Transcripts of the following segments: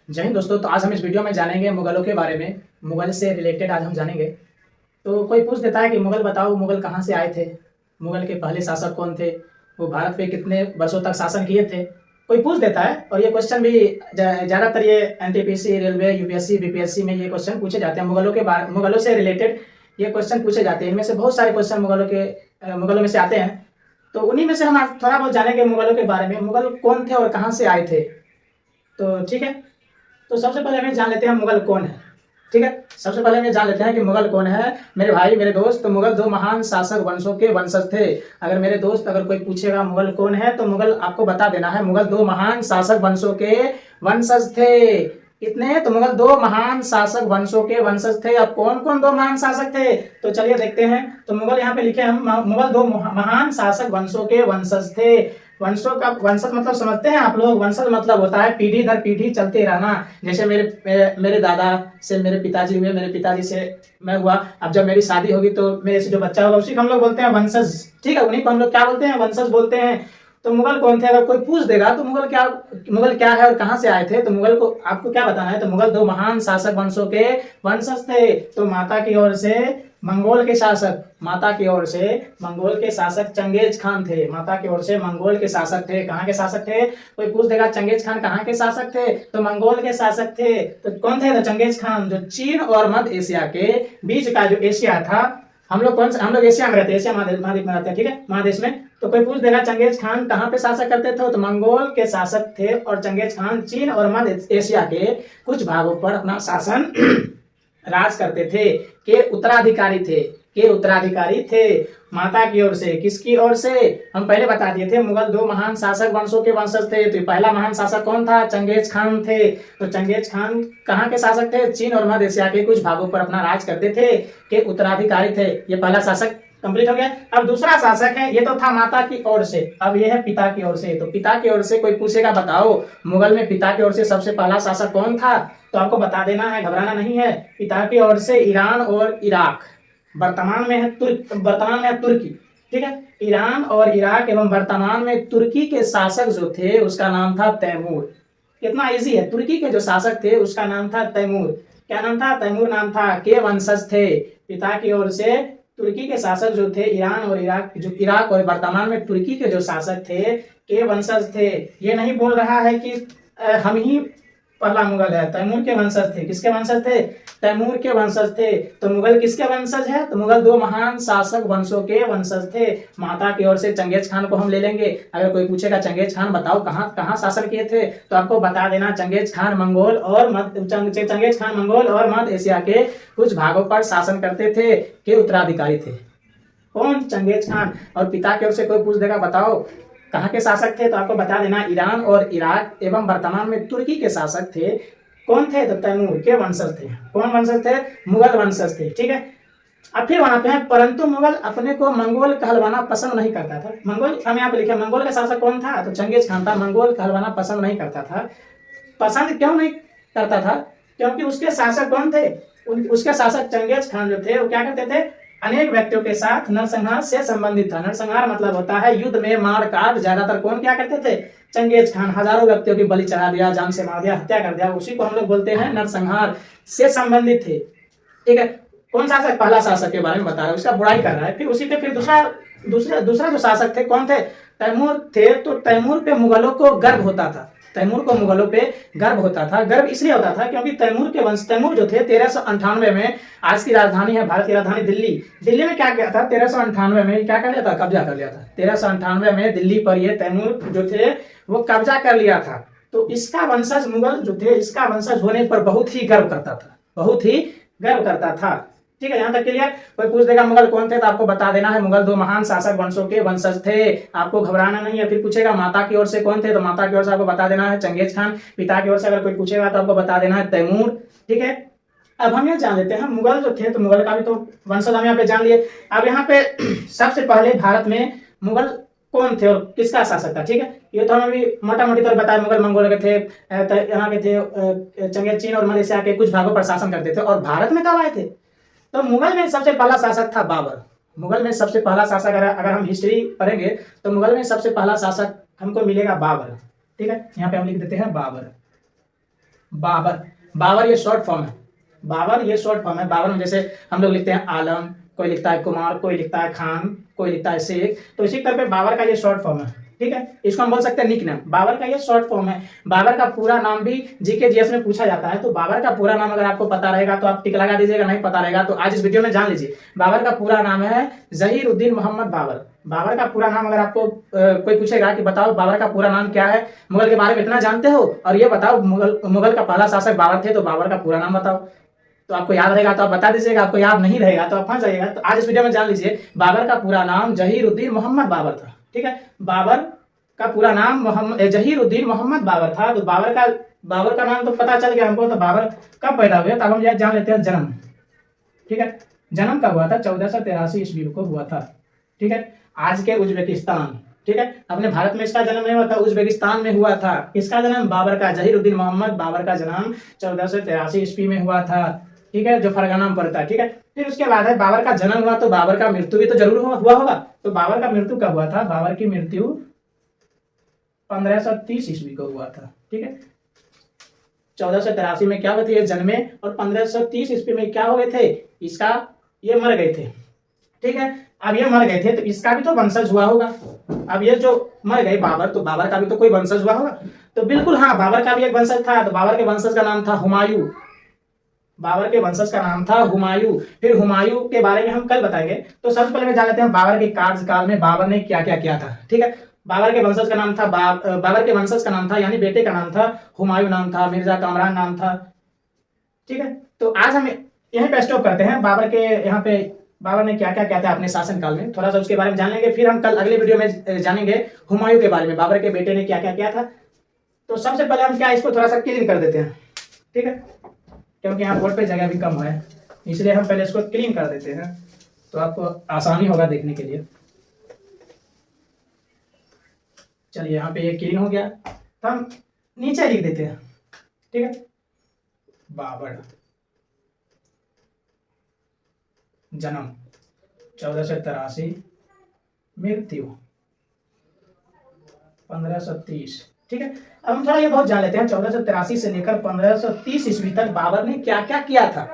जय हिंद दोस्तों। तो आज हम इस वीडियो में जानेंगे मुगलों के बारे में। मुगल से रिलेटेड आज हम जानेंगे। तो कोई पूछ देता है कि मुगल बताओ, मुगल कहाँ से आए थे, मुगल के पहले शासक कौन थे, वो भारत पे कितने वर्षों तक शासन किए थे। कोई पूछ देता है और ये क्वेश्चन भी ज़्यादातर ये एनटीपीसी, रेलवे, यूपीएससी, बीपीएससी में ये क्वेश्चन पूछे जाते हैं। मुगलों के बारे, मुगलों से रिलेटेड ये क्वेश्चन पूछे जाते हैं। इनमें से बहुत सारे क्वेश्चन मुगलों में से आते हैं। तो उन्हीं में से हम आज थोड़ा बहुत जानेंगे मुगलों के बारे में। मुगल कौन थे और कहाँ से आए थे। तो ठीक है, तो सबसे पहले हमें जान लेते हैं मुगल कौन है। ठीक है, सबसे पहले हमें जान लेते हैं कि मुगल कौन है। मेरे भाई, मेरे दोस्त, तो मुगल दो महान शासक वंशों के वंशज थे। अगर मेरे दोस्त, अगर कोई पूछेगा मुगल कौन है, तो मुगल आपको बता देना है मुगल दो महान शासक वंशों के वंशज थे। कितने? तो मुगल दो महान शासक वंशों के वंशज थे। अब कौन कौन दो महान शासक थे, तो चलिए देखते हैं। तो मुगल यहाँ पे लिखे हम, मुगल दो महान शासक वंशों के वंशज थे। वंशों का वंशज मतलब समझते हैं आप लोग? वंशज मतलब होता है पीढ़ी दर पीढ़ी चलते रहना। जैसे मेरे दादा से मेरे पिताजी हुए, मेरे पिताजी से मैं हुआ। अब जब मेरी शादी होगी तो मेरे से जो बच्चा होगा उसी को हम लोग बोलते हैं वंशज। ठीक है, उन्हीं को हम लोग क्या बोलते हैं? वंशज बोलते हैं। तो मुगल कौन थे? अगर कोई पूछ देगा तो मुगल क्या है और कहाँ से आए थे, तो मुगल को आपको क्या बताना है? तो मुगल दो महान शासक वंशों के वंशज थे। तो माता की ओर से मंगोल के शासक, माता की ओर से मंगोल के शासक चंगेज खान थे। माता की ओर से मंगोल के शासक थे। कहाँ के शासक थे? कोई पूछ देगा चंगेज खान कहाँ के शासक थे, तो मंगोल के शासक थे। तो कौन थे? तो चंगेज खान, जो चीन और मध्य एशिया के बीच का जो एशिया था, हम लोग एशिया में रहते हैं, एशिया महाद्वीप में रहते हैं। ठीक है, महादेश में। तो कोई पूछ देगा चंगेज खान कहाँ पे शासक करते थे, तो मंगोल के शासक थे। और चंगेज खान चीन और मध्य एशिया के कुछ भागों पर अपना शासन राज करते थे। के उत्तराधिकारी थे माता की ओर से। किसकी ओर से? हम पहले बता दिए थे, मुगल दो महान शासक वंशों के वंशज थे। तो पहला महान शासक कौन था? चंगेज खान थे। तो चंगेज खान कहाँ के शासक थे? चीन और मध्य एशिया के कुछ भागों पर अपना राज करते थे, के उत्तराधिकारी थे। ये पहला शासक कंप्लीट हो गया। अब दूसरा शासक है, ये तो था माता की ओर से। अब ये है पिता की ओर से। तो पिता की ओर से कोई पूछेगा बताओ मुगल में पिता की ओर से सबसे पहला शासक कौन था, तो आपको बता देना है, घबराना नहीं है। पिता की ओर से ईरान और इराक, वर्तमान में है तुर्की। ठीक है, ईरान और इराक एवं वर्तमान में तुर्की के शासक जो थे उसका नाम था तैमूर। कितना इजी है। तुर्की के जो शासक थे उसका नाम था तैमूर। क्या नाम था? तैमूर नाम था। के वंशज थे। पिता की ओर से तुर्की के शासक जो थे ईरान और इराक और वर्तमान में तुर्की के जो शासक थे के वंशज थे। ये नहीं बोल रहा है कि हम ही पहला मुगल है। तैमूर के वंशज थे। किसके वंशज थे? तैमूर के वंशज थे। तो मुगल किसके वंशज है? तो मुगल दो महान शासक वंशों के वंशज थे। माता की ओर से चंगेज खान को हम ले लेंगे। अगर कोई पूछेगा चंगेज खान बताओ कहाँ कहाँ शासन किए थे, तो आपको बता देना चंगेज खान मंगोल और मध्य एशिया के कुछ भागों पर शासन करते थे, के उत्तराधिकारी थे। कौन? Genghis Khan. और पिता की ओर से कोई पूछ देगा बताओ कहाँ के शासक थे, तो आपको बता देना ईरान और इराक एवं वर्तमान में तुर्की के शासक थे। कौन थे? तो तैमूर के वंशज थे। कौन वंशज थे? मुगल वंशज थे। ठीक है, अब फिर वहां पे है, परंतु मुगल अपने को मंगोल कहलवाना पसंद नहीं करता था। मंगोल, हम यहाँ पे लिखे मंगोल का शासक कौन था, तो चंगेज खान था। मंगोल कहलवाना पसंद नहीं करता था। पसंद क्यों नहीं करता था? क्योंकि उसके शासक कौन थे? उसके शासक चंगेज खान जो थे वो क्या करते थे? अनेक व्यक्तियों के साथ नरसंहार से संबंधित था। नरसंहार मतलब होता है युद्ध में मार काट। ज्यादातर कौन क्या करते थे? Genghis Khan. हजारों व्यक्तियों की बलि चढ़ा दिया, जान से मार दिया, हत्या कर दिया। उसी को हम लोग बोलते हैं नरसंहार से संबंधित थे। ठीक है, कौन शासक? पहला शासक के बारे में बता रहा है, उसका बुराई कर रहा है। फिर उसी पे फिर दूसरा जो शासक थे कौन थे? तैमूर थे। तो तैमूर पे मुगलों को गर्व होता था। तैमूर को मुगलों पे गर्व होता था। गर्व इसलिए होता था क्योंकि तैमूर जो थे 1398 में, आज की राजधानी है, भारत की राजधानी दिल्ली में क्या किया था? 1398 में क्या कर लिया था? कब्जा कर लिया था। 1398 में दिल्ली पर ये तैमूर जो थे वो कब्जा कर लिया था। तो इसका वंशज मुगल जो थे, इसका वंशज होने पर बहुत ही गर्व करता था, बहुत ही गर्व करता था। ठीक है, यहाँ तक क्लियर? कोई पूछ देगा मुगल कौन थे, तो आपको बता देना है मुगल दो महान शासक वंशों के वंशज थे। आपको घबराना नहीं है। फिर पूछेगा माता की ओर से कौन थे, तो माता की ओर से आपको बता देना है चंगेज खान। पिता की ओर से अगर कोई पूछेगा तो आपको बता देना है तैमूर। ठीक है, अब हम ये जान लेते हैं मुगल जो थे, तो मुगल का भी तो वंशज हम यहाँ पे जान लिए। अब यहाँ पे सबसे पहले भारत में मुगल कौन थे और किसका शासक था। ठीक है, ये तो हम अभी मोटा मोटी तौर बताया। मुगल मंगोल के थे, यहाँ के थे चंगेज, चीन और मध्य एशिया के कुछ भागों पर शासन करते थे। और भारत में कब आए थे? तो मुगल में सबसे पहला शासक था बाबर। मुगल में सबसे पहला शासक, अगर हम हिस्ट्री पढ़ेंगे तो मुगल में सबसे पहला शासक हमको मिलेगा बाबर। ठीक है, यहाँ पे हम लिख देते हैं बाबर। बाबर। बाबर ये शॉर्ट फॉर्म है। बाबर ये शॉर्ट फॉर्म है। बाबर में जैसे हम लोग लिखते हैं आलम, कोई लिखता है कुमार, कोई लिखता है खान, कोई लिखता है शेख, तो इसी तरह पे बाबर का ये शॉर्ट फॉर्म है। ठीक है, इसको हम बोल सकते हैं निक नेम। बाबर का ये शॉर्ट फॉर्म है। बाबर का पूरा नाम भी जीके जीएस में पूछा जाता है, तो बाबर का पूरा नाम अगर आपको पता रहेगा तो आप टिक लगा दीजिएगा, नहीं पता रहेगा तो आज इस वीडियो में जान लीजिए। बाबर का पूरा नाम है जहीरुद्दीन मोहम्मद बाबर। बाबर का पूरा नाम अगर आपको कोई पूछेगा कि बताओ बाबर का पूरा नाम क्या है, मुगल के बारे में इतना जानते हो और ये बताओ मुगल का पहला शासक बाबर थे, तो बाबर का पूरा नाम बताओ। तो आपको याद रहेगा तो आप बता दीजिएगा, आपको याद नहीं रहेगा तो आप फंस जाइएगा। तो आज इस वीडियो में जान लीजिए बाबर का पूरा नाम जहीरुद्दीन मोहम्मद बाबर था। ठीक है, बाबर का पूरा नाम जहीरुद्दीन मोहम्मद बाबर था। तो बाबर का नाम तो पता चल गया हमको, तो बाबर कब पैदा हुए तब हम यह जान लेते हैं जन्म। ठीक है, जन्म कब हुआ था? 1483 ईस्वी को हुआ था। ठीक है, आज के उज्बेकिस्तान। ठीक है, अपने भारत में इसका जन्म नहीं हुआ था, उज्बेकिस्तान में हुआ था। किसका जन्म? बाबर का, जहीरुद्दीन मोहम्मद बाबर का जन्म 1483 ईस्वी में हुआ था। ठीक है, जो फरगाना में पड़ता है। ठीक है, फिर उसके बाद है बाबर का जन्म हुआ तो बाबर का मृत्यु भी तो जरूर हुआ होगा। तो बाबर का मृत्यु कब हुआ था? बाबर की मृत्यु 1530 ईस्वी को हुआ था। ठीक है, 1483 में क्या हुए थे? ये जन्मे, और 1530 ईस्वी में क्या हो गए थे? ये मर गए थे। ठीक है, अब ये मर गए थे तो इसका भी तो वंशज हुआ होगा। अब ये जो मर गए बाबर, तो बाबर का भी तो कोई वंशज हुआ होगा। तो बिल्कुल हाँ, बाबर का भी एक वंशज था। तो बाबर के वंशज का नाम था हुमायूं। बाबर के वंशज का नाम था हुमायूं। फिर हुमायूं के बारे में हम कल बताएंगे। तो सबसे पहले में जान लेते हैं बाबर के कार्यकाल में बाबर ने क्या क्या किया था। ठीक है, बाबर के वंशज का नाम था बाबर के वंशज का नाम था यानी बेटे का नाम था हुमायूं, नाम था मिर्जा कामरान नाम था। ठीक है, तो आज हम यहीं पे स्टॉप करते हैं। बाबर के यहाँ पे बाबर ने क्या क्या किया था अपने शासन काल में, थोड़ा सा उसके बारे में जान लेंगे। फिर हम कल अगले वीडियो में जानेंगे हुमायूं के बारे में, बाबर के बेटे ने क्या क्या किया था। तो सबसे पहले हम क्या इसको थोड़ा सा क्लीन कर देते हैं। ठीक है, क्योंकि यहाँ बोर्ड पे जगह भी कम है, इसलिए हम पहले इसको क्लीन कर देते हैं, तो आपको आसानी होगा देखने के लिए। चलिए, यहाँ पे ये क्लीन हो गया, तो हम नीचे लिख देते हैं। ठीक है, बाबर जन्म 1483, मृत्यु 1530। ठीक है, अब हम थोड़ा ये बहुत जान लेते हैं 1483 से लेकर 1530 ईस्वी तक बाबर ने क्या क्या किया था।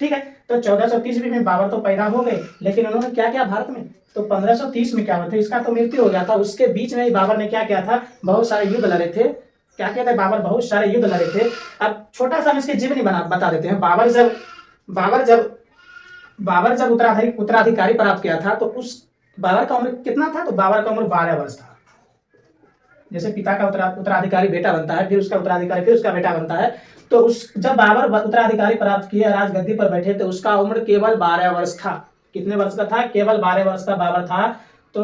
ठीक है, तो 1430 ईस्वी में बाबर तो पैदा हो गए, लेकिन उन्होंने क्या किया भारत में? तो 1530 में क्या हुआ था? इसका तो मृत्यु हो गया था। उसके बीच में ही बाबर ने क्या किया था? बहुत सारे युद्ध लड़े थे। क्या किया था बाबर? बहुत सारे युद्ध लड़े थे। अब छोटा सा हम इसकी जीवनी बता देते हैं। बाबर जब उत्तराधिकारी प्राप्त किया था तो उस बाबर का उम्र कितना था? तो बाबर का उम्र 12 वर्ष था। जैसे पिता का उत्तराधिकारी बेटा बनता है, फिर उसका उत्तराधिकारी, फिर उसका बेटा बनता है, तो जब बाबर उत्तराधिकारी प्राप्त किए, राजगद्दी पर बैठे, तो उसका उम्र केवल 12 वर्ष था। कितने वर्ष का था? केवल 12 वर्ष का बाबर था, तो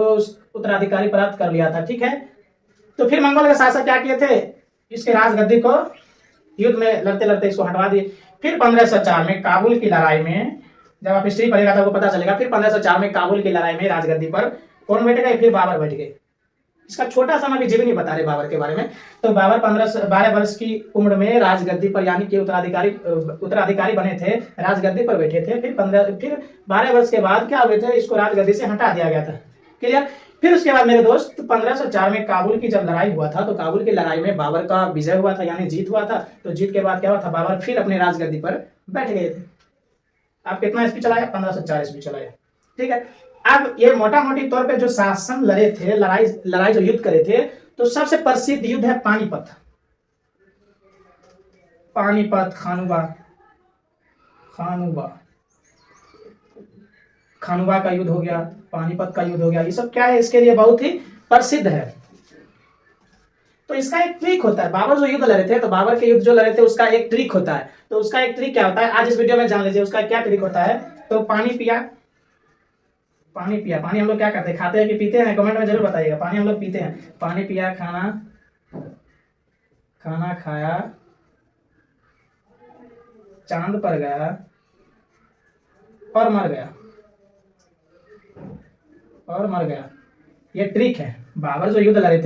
उत्तराधिकारी प्राप्त कर लिया था। ठीक है, तो फिर मंगोल के शासक क्या किए थे? इसके राजगद्दी को युद्ध में लड़ते लड़ते इसको हटवा दिए। फिर 1504 में काबुल की लड़ाई में, जब आप हिस्ट्री पढ़ेगा तो आपको पता चलेगा, फिर 1504 में काबुल की लड़ाई में राजगद्दी पर कौन बैठ गए? फिर बाबर बैठ गए। इसका छोटा सा मैं जीवनी बता रहे बाबर के बारे में। तो बाबर 12 वर्ष की उम्र में राजगद्दी पर यानी कि उत्तराधिकारी बने थे, राजगद्दी पर बैठे थे। फिर 12 वर्ष के बाद क्या हुए थे? इसको राजगद्दी से हटा दिया गया था। क्लियर? फिर उसके बाद मेरे दोस्त 1504 में काबुल की जब लड़ाई हुआ था, तो काबुल की लड़ाई में बाबर का विजय हुआ था यानी जीत हुआ था। तो जीत के बाद क्या हुआ था? बाबर फिर अपने राजगद्दी पर बैठ गए थे। आप कितना ईस्वी चलाया? 1504 ईस्वी चलाया। ठीक है, अब ये मोटा मोटी तौर पे जो शासन लड़े थे, लड़ाई जो युद्ध करे थे, तो सबसे प्रसिद्ध युद्ध है पानीपत। खानुबा का युद्ध हो गया, पानीपत का युद्ध हो गया। ये सब क्या है? इसके लिए बहुत ही प्रसिद्ध है। तो इसका एक ट्रिक होता है। बाबर जो युद्ध लड़े थे, तो बाबर के युद्ध जो लड़े थे उसका एक ट्रिक होता है। तो उसका एक ट्रिक क्या होता है आज इस वीडियो में जान लीजिए। उसका क्या ट्रिक होता है? तो पानी हम लोग क्या करते हैं? खाते हैं कि पीते हैं? कमेंट में जरूर बताइएगा। पानी हम लोग पीते हैं। पानी पिया, खाना खाया, चांद पर गया और मर गया। ये ट्रिक है। बाबर जो युद्ध लड़े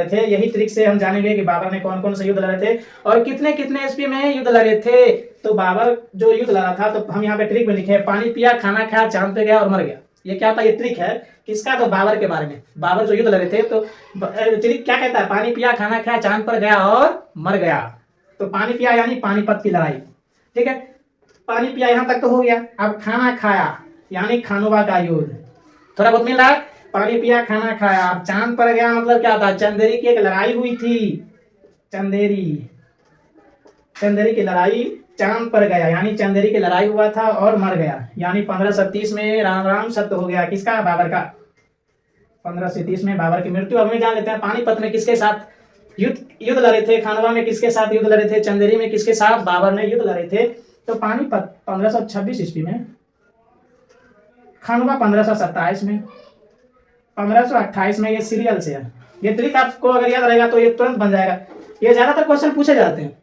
थे, यही ट्रिक से हम जानेंगे कि बाबर ने कौन कौन से युद्ध लड़े थे और कितने कितने ईस्वी में युद्ध लड़े थे। तो बाबर जो युद्ध लड़ा था, तो हम यहाँ पे ट्रिक में लिखे हैं, पानी पिया, खाना खाया, चांद पे गया और मर गया। ये क्या था? ये ट्रिक है किसका? तो बाबर के बारे में। बाबर जो युद्ध लड़े थे, तो ट्रिक क्या कहता है? पानी पिया, खाना खाया, चांद पर गया और मर गया। तो पानी पिया यानी पानीपत की लड़ाई। ठीक है, पानी पिया यहाँ तक तो हो गया। अब खाना खाया यानी खानोबा का युद्ध। थोड़ा बहुत मिल रहा है, पानी पिया खाना खाया। अब चांद पर गया मतलब क्या था, चंदेरी की एक लड़ाई हुई थी। चंदेरी की लड़ाई, चांद पर गया यानी चंदेरी की लड़ाई हुआ था और मर गया, यानी 1530 में राम राम सत्य हो गया। किसका, बाबर का। 1530 में बाबर की मृत्यु। अब हम जान लेते हैं पानीपत में किसके साथ युद्ध लड़े थे, खानवा में किसके साथ युद्ध लड़े थे, चंदेरी में किसके साथ बाबर ने युद्ध लड़े थे। तो पानीपत 1526 ईस्वी में, खानवा 1527 में, 1528 में। ये सीरियल से है। ये ट्रिक आपको अगर याद रहेगा तो ये तुरंत बन जाएगा। ये ज्यादातर क्वेश्चन पूछे जाते हैं।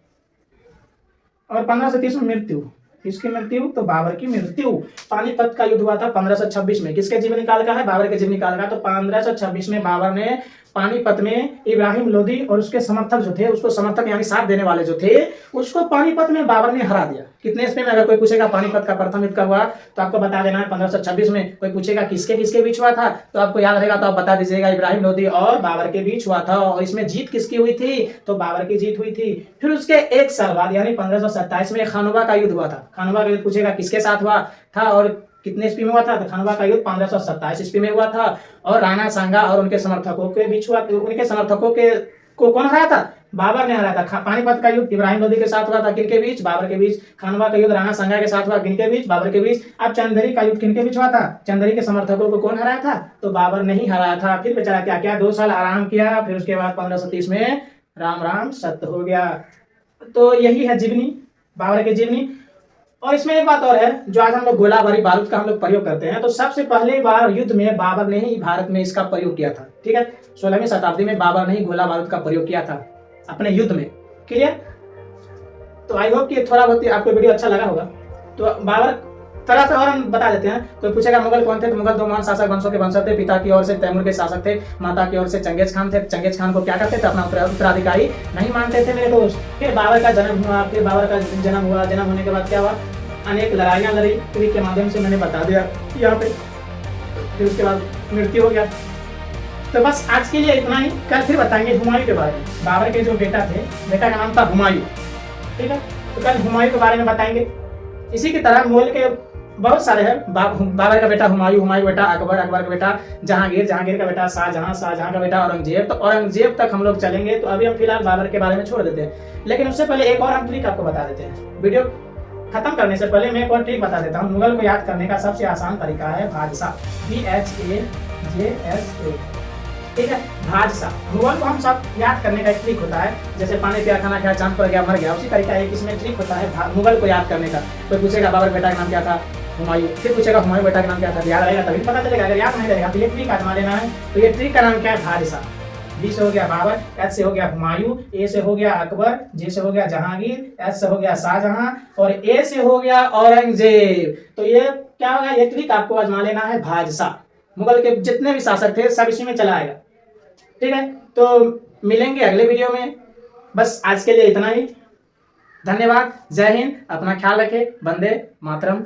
और 1530 में मृत्यु, किसकी मृत्यु, तो बाबर की मृत्यु। पानीपत का युद्ध हुआ था 1526 में। किसके जीवनी काल का है, बाबर के जीवनी काल का। तो 1526 में बाबर ने पानीपत में इब्राहिम लोदी और उसके समर्थक जो थे, उसको समर्थक यानी साथ देने वाले जो थे, उसको पानीपत में बाबर ने हरा दिया। कितने ईस्वी में, अगर कोई पूछेगा पानीपत का प्रथम युद्ध कब हुआ तो आपको बता देना है 1526 में। कोई पूछेगा किसके किसके बीच हुआ था तो आपको याद रहेगा तो आप बता दीजिएगा इब्राहिम लोदी और बाबर के बीच हुआ था। और इसमें जीत किसकी हुई थी, तो बाबर की जीत हुई थी। फिर उसके एक साल बाद यानी 1527 में खानवा का युद्ध हुआ था। खानवा का युद्ध पूछेगा किसके साथ हुआ था और कितने ईस्वी में हुआ था, तो खानवा का युद्ध 1527 ईस्वी में हुआ था। और राणा सांगा और उनके समर्थकों के बीच हुआ। उनके समर्थकों के को कौन हराया था, बाबर ने हराया था। पानीपत का युद्ध इब्राहिम लोदी के साथ हुआ था, किनके बीच, बाबर के बीच। खानवा का युद्ध राणा सांगा के साथ हुआ, किनके बीच, बाबर के बीच। अब चंदेरी का युद्ध किनके बीच हुआ था, चंदेरी के समर्थकों को कौन हराया था, तो बाबर ने ही हराया था। फिर बेचारा क्या क्या 2 साल आराम किया, फिर उसके बाद 1530 में राम राम सत्य हो गया। तो यही है जीवनी, बाबर की जीवनी। और इसमें एक बात और है, जो आज हम लोग गोलाबारी बारूद का हम लोग प्रयोग करते हैं, तो सबसे पहली बार युद्ध में बाबर ने ही भारत में इसका प्रयोग किया था। ठीक है, 16वीं शताब्दी में बाबर ने ही गोला बारूद का प्रयोग किया था अपने युद्ध में। क्लियर। तो आई होप कि थोड़ा बहुत आपको वीडियो अच्छा लगा होगा। तो बाबर तरह से और हम बता देते हैं। कोई पूछेगा मुगल कौन थे, तो मुगल 2 महान शासक वंशों के वंशज थे। पिता की ओर से तैमूर के शासक थे, माता की ओर से चंगेज खान थे। चंगेज खान को क्या करते थे, अपना उत्तराधिकारी नहीं मानते थे मेरे दोस्त। फिर बाबर का जन्म हुआ। फिर बाबर का जन्म हुआ, जन्म होने के बाद क्या हुआ, अनेक लड़ाइयाँ लड़ी, ट्रिक के माध्यम से मैंने बता दिया यहाँ पे। फिर उसके बाद मृत्यु हो गया। तो बस आज के लिए इतना ही। कल फिर बताएंगे हुमायूं के बारे में। बाबर के जो बेटा थे, बेटा का नाम था हुमायूं। ठीक है, तो कल हुमायूं के बारे में बताएंगे। इसी की तरह मुगल के बहुत सारे हैं। बाबर का बेटा हुमायूं, हुमायूं का बेटा अकबर, अकबर का बेटा जहांगीर, जहांगीर का बेटा शाहजहां, शाहजहां का बेटा औरंगजेब। तो औरंगजेब तक हम लोग चलेंगे। तो अभी हम फिलहाल बाबर के बारे में छोड़ देते हैं। लेकिन उससे पहले एक और हम ट्रिक आपको बता देते हैं। वीडियो खत्म करने से पहले मैं एक और ट्रिक बता देता हूँ। मुगल को याद करने का सबसे आसान तरीका है भाजसा, VHAJSA। ठीक है, भाजसा। मुगल को हम सब याद करने का एक ट्रिक होता है। जैसे पानी पिया खाना खाया चांद पर गया मर गया, उसी तरीका एक इसमें ट्रिक होता है मुगल को याद करने का। कोई पूछेगा बाबर बेटा का नाम क्या था, हुमायूं। फिर पूछेगा हुमायूं बेटा का नाम क्या था, याद रहेगा तभी पता चलेगा। अगर याद नहीं रहेगा तो ये ट्रिक आजमा लेना है। तो ये ट्रिक का नाम क्या है, भाजसा। B से हो गया बाबर, H से हो गया हुमायूं, A से हो गया अकबर, J से हो गया जहांगीर, S से हो गया शाहजहां और A से हो गया औरंगजेब। तो ये क्या होगा, ये ट्रिक आपको आजमा लेना है, भाजसा। मुगल के जितने भी शासक थे सब इसी में चला आएगा। ठीक है, तो मिलेंगे अगले वीडियो में। बस आज के लिए इतना ही। धन्यवाद, जय हिंद, अपना ख्याल रखें। वंदे मातरम।